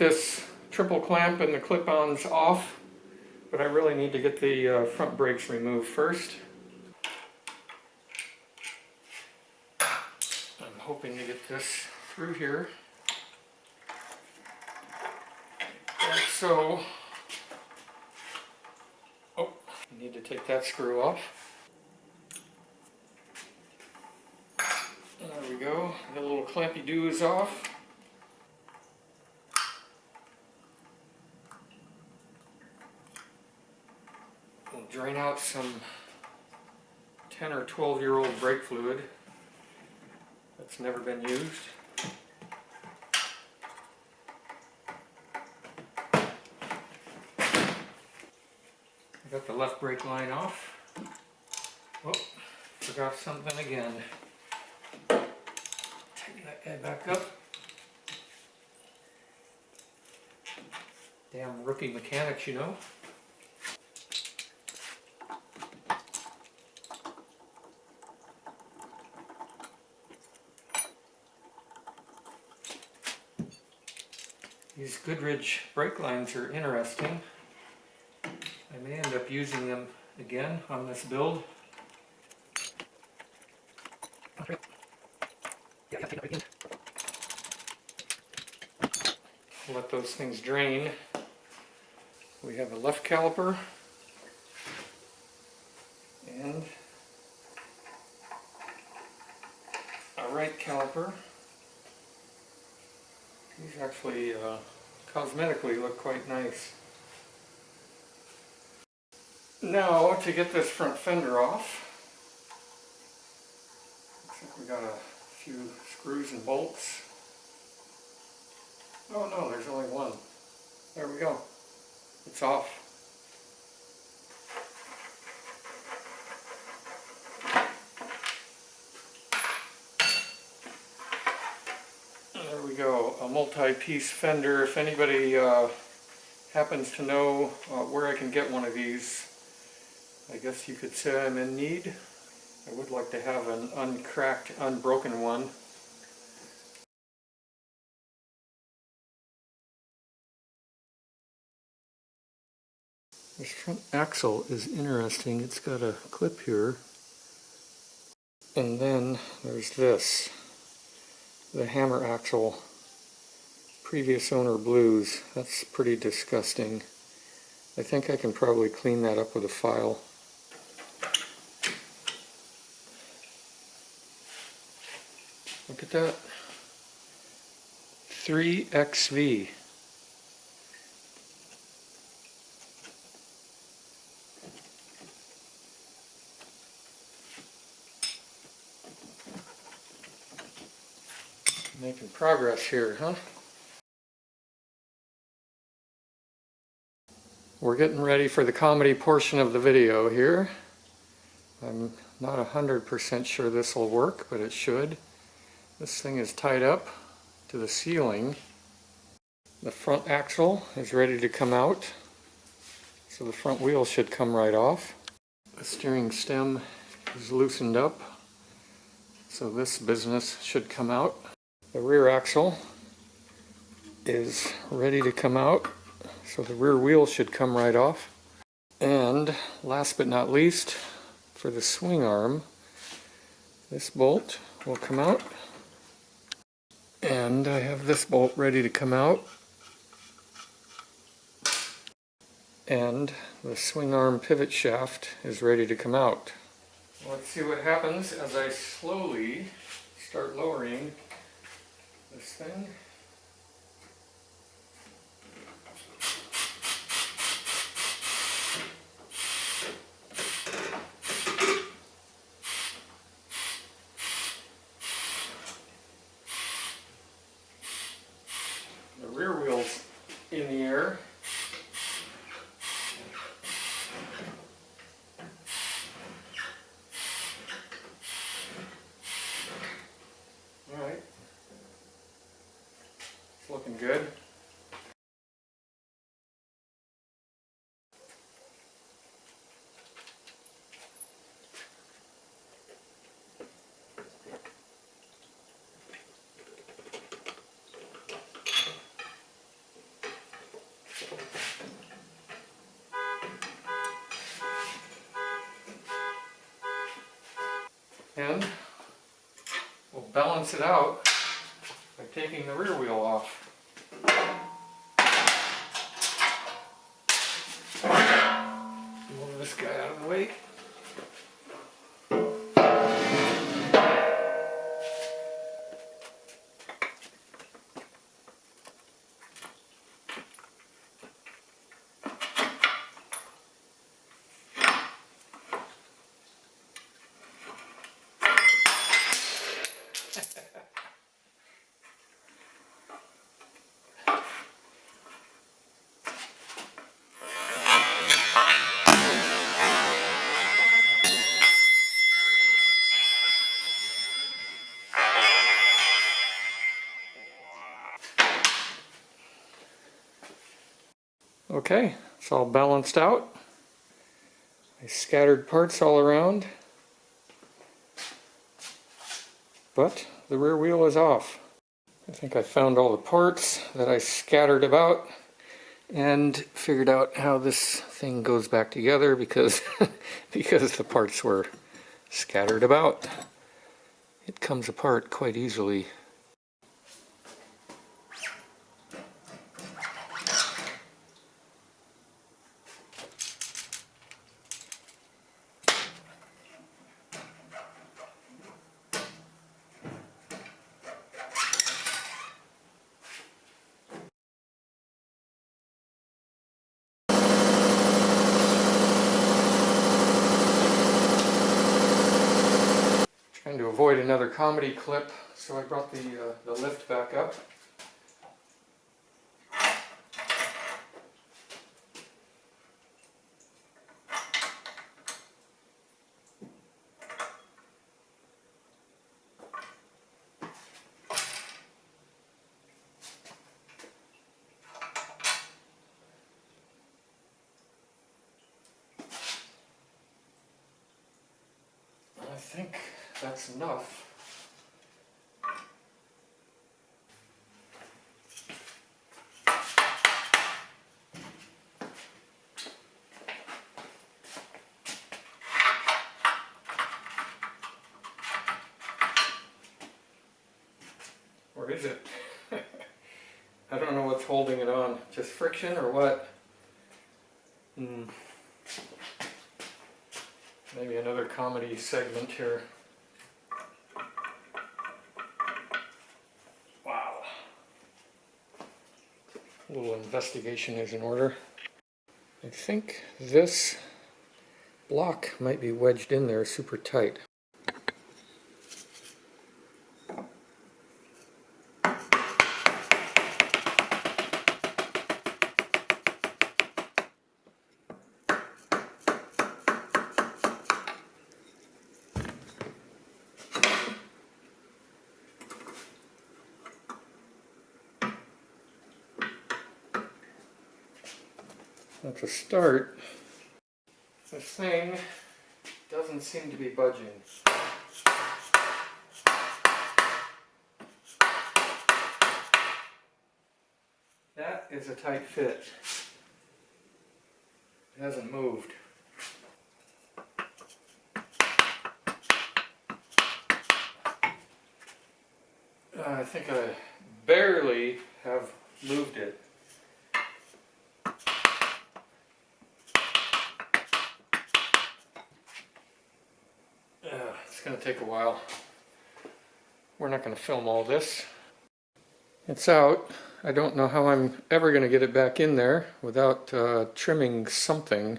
this triple clamp and the clip-ons off, but I really need to get the front brakes removed first. I'm hoping to get this through here. Like so. Oh, I need to take that screw off. There we go. The little clampy-doo is off. We'll drain out some 10 or 12-year-old brake fluid that's never been used. I got the left brake line off. Oh, forgot something again. Tighten that guy back up. Damn rookie mechanics, you know. These Goodrich brake lines are interesting. I may end up using them again on this build. Let those things drain. We have a left caliper and a right caliper. These actually cosmetically look quite nice. Now to get this front fender off, looks like we got a few screws and bolts. Oh no, there's only one. There we go. It's off. There we go, a multi-piece fender. If anybody happens to know where I can get one of these, I guess you could say I'm in need. I would like to have an uncracked, unbroken one. This front axle is interesting. It's got a clip here. And then there's this. The hammer axle. Previous owner blues. That's pretty disgusting. I think I can probably clean that up with a file. Look at that. 3XV. Making progress here, huh? We're getting ready for the comedy portion of the video here. I'm not 100% sure this will work, but it should. This thing is tied up to the ceiling. The front axle is ready to come out, so the front wheel should come right off. The steering stem is loosened up, so this business should come out. The rear axle is ready to come out, so the rear wheel should come right off. And last but not least, for the swing arm, this bolt will come out. And I have this bolt ready to come out. And the swing arm pivot shaft is ready to come out. Let's see what happens as I slowly start lowering this thing. The rear wheel's in the air. Alright. It's looking good. And we'll balance it out by taking the rear wheel off. Move this guy out of the way. Okay, it's all balanced out. I scattered parts all around, but the rear wheel is off. I think I found all the parts that I scattered about and figured out how this thing goes back together because because the parts were scattered about. It comes apart quite easily. Trying to avoid another comedy clip, so I brought the lift back up. I think that's enough. Or is it? I don't know what's holding it on. Just friction or what? Maybe another comedy segment here. Wow. A little investigation is in order. I think this block might be wedged in there super tight. Now to start, this thing doesn't seem to be budging. That is a tight fit. It hasn't moved. I think I barely have moved it. It's going to take a while. We're not going to film all this. It's out. I don't know how I'm ever going to get it back in there without trimming something.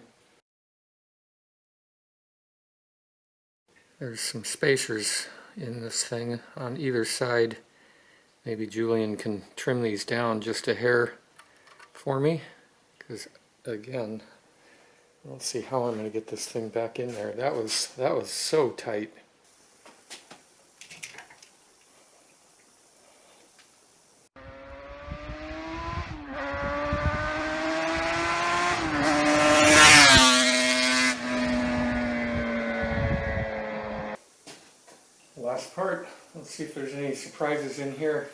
There's some spacers in this thing on either side. Maybe Julian can trim these down just a hair for me, because again, let's see how I'm going to get this thing back in there. That was so tight. Last part. Let's see if there's any surprises in here.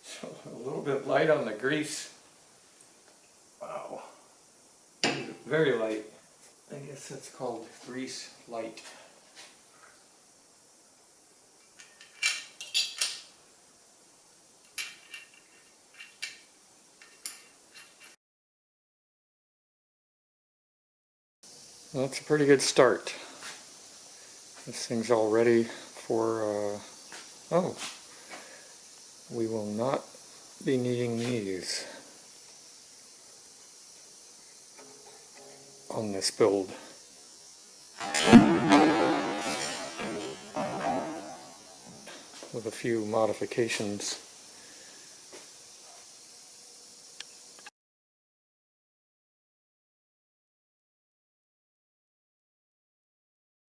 So a little bit light on the grease. Very light. I guess that's called grease light. Well, that's a pretty good start. This thing's all ready for, oh, we will not be needing these on this build. With a few modifications.